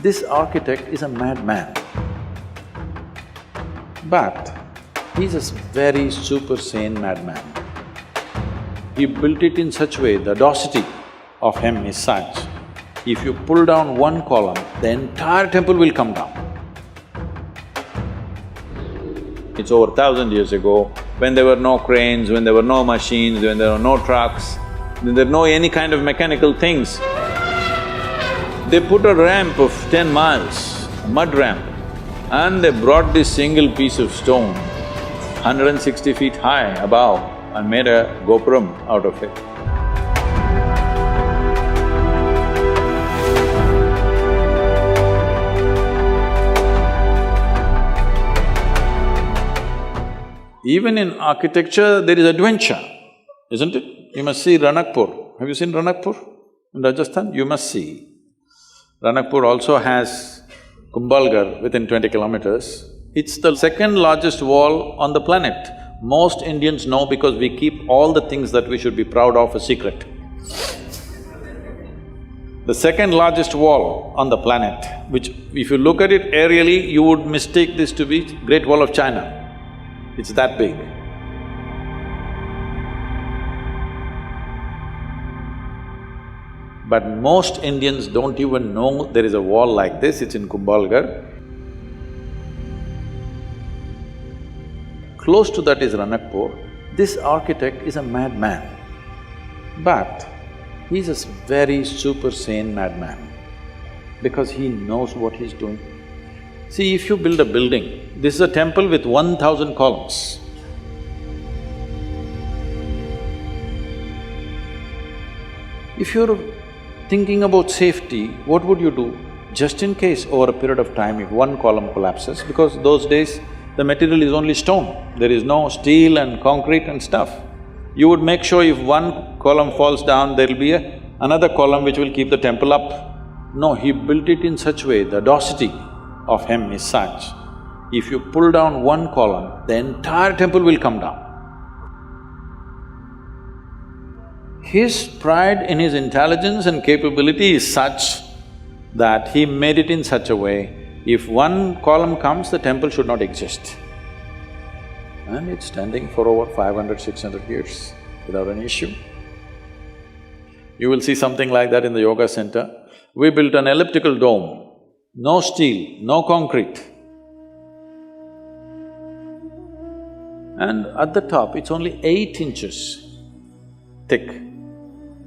This architect is a madman, but he's a very super sane madman. He built it in such a way, the audacity of him is such, if you pull down one column, the entire temple will come down. It's over 1,000 years ago, when there were no cranes, when there were no machines, when there were no trucks, when there were no any kind of mechanical things. They put a ramp of 10 miles, a mud ramp, and they brought this single piece of stone, 160 feet high above, and made a gopuram out of it. Even in architecture, there is adventure, isn't it? You must see Ranakpur. Have you seen Ranakpur in Rajasthan? You must see. Ranakpur also has Kumbhalgarh within 20 kilometers. It's the second largest wall on the planet. Most Indians know because we keep all the things that we should be proud of a secret. The second largest wall on the planet, which if you look at it aerially, you would mistake this to be Great Wall of China. It's that big. But most Indians don't even know there is a wall like this, it's in Kumbhalgarh. Close to that is Ranakpur. This architect is a madman, but he's a very super sane madman because he knows what he's doing. See, if you build a building, this is a temple with 1,000 columns. If you're thinking about safety, what would you do? Just in case over a period of time, if one column collapses, because those days the material is only stone, there is no steel and concrete and stuff. You would make sure if one column falls down, there'll be another column which will keep the temple up. No, he built it in such a way, the audacity of him is such, if you pull down one column, the entire temple will come down. His pride in his intelligence and capability is such that he made it in such a way, if one column comes, the temple should not exist. And it's standing for over 500, 600 years without an issue. You will see something like that in the yoga center. We built an elliptical dome, no steel, no concrete. And at the top, it's only 8 inches thick.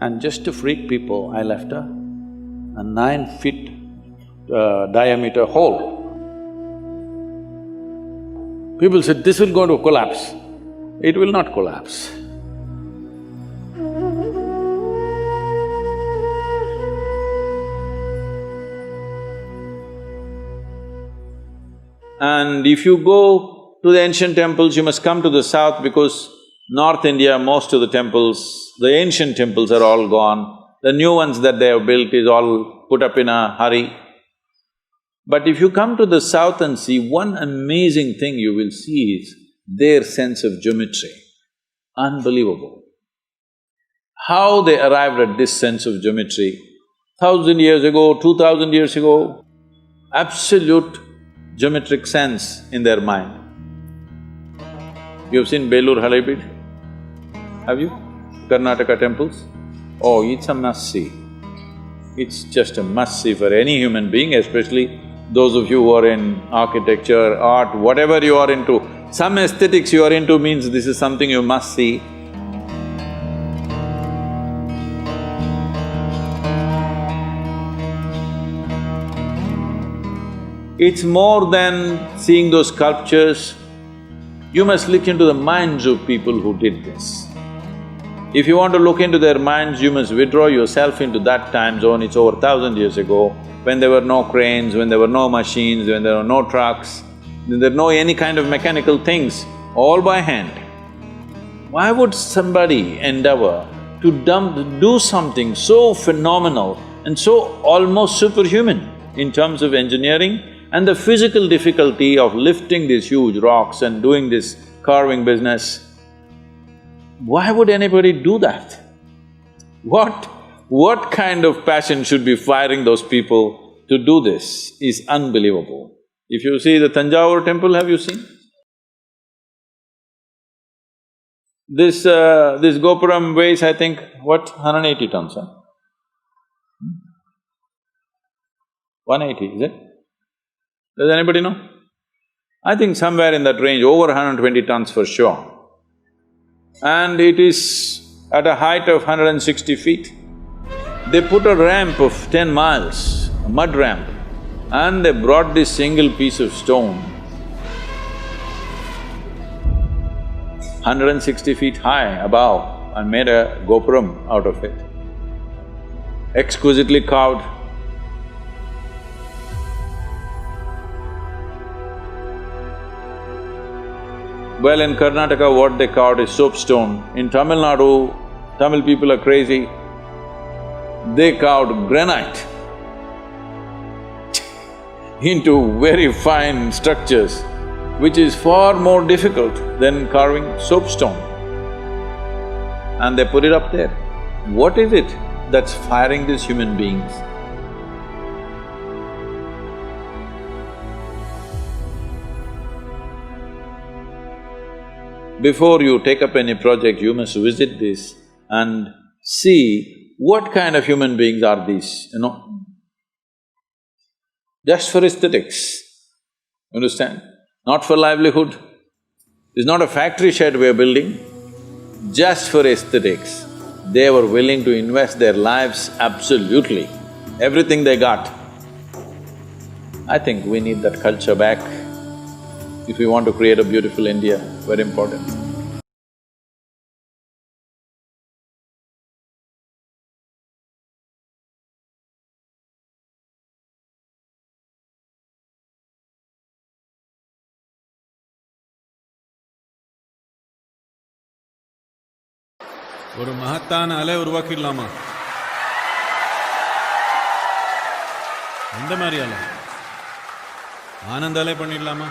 And just to freak people, I left a 9 feet diameter hole. People said, this will go to collapse. It will not collapse. And if you go to the ancient temples, you must come to the south because North India, most of the temples, the ancient temples are all gone. The new ones that they have built is all put up in a hurry. But if you come to the south and see, one amazing thing you will see is their sense of geometry. Unbelievable. How they arrived at this sense of geometry, 1,000 years ago, 2,000 years ago, absolute geometric sense in their mind. You've seen Belur Halebeedu? Have you? Karnataka temples? Oh, it's a must-see. It's just a must-see for any human being, especially those of you who are in architecture, art, whatever you are into. Some aesthetics you are into means this is something you must see. It's more than seeing those sculptures. You must look into the minds of people who did this. If you want to look into their minds, you must withdraw yourself into that time zone. It's over 1,000 years ago, when there were no cranes, when there were no machines, when there were no trucks, when there were no any kind of mechanical things, all by hand. Why would somebody endeavor to do something so phenomenal and so almost superhuman in terms of engineering and the physical difficulty of lifting these huge rocks and doing this carving business? Why would anybody do that? What kind of passion should be firing those people to do this is unbelievable. If you see the Tanjavur temple, have you seen? This Gopuram weighs, I think, what, 180 tons, huh? 180, is it? Does anybody know? I think somewhere in that range, over 120 tons for sure. And it is at a height of 160 feet. They put a ramp of 10 miles, a mud ramp, and they brought this single piece of stone, 160 feet high above, and made a gopuram out of it. Exquisitely carved. Well, in Karnataka, what they carved is soapstone. In Tamil Nadu, Tamil people are crazy. They carved granite into very fine structures, which is far more difficult than carving soapstone. And they put it up there. What is it that's firing these human beings? Before you take up any project, you must visit this and see what kind of human beings are these, you know? Just for aesthetics, understand? Not for livelihood. It's not a factory shed we are building, just for aesthetics. They were willing to invest their lives absolutely, everything they got. I think we need that culture back if we want to create a beautiful India, very important. ஒரு மகத்தான அலை உருவாக்கிடலாமா? எந்த மாதிரி அலை? ஆனந்த அலை பண்ணிடலாமா?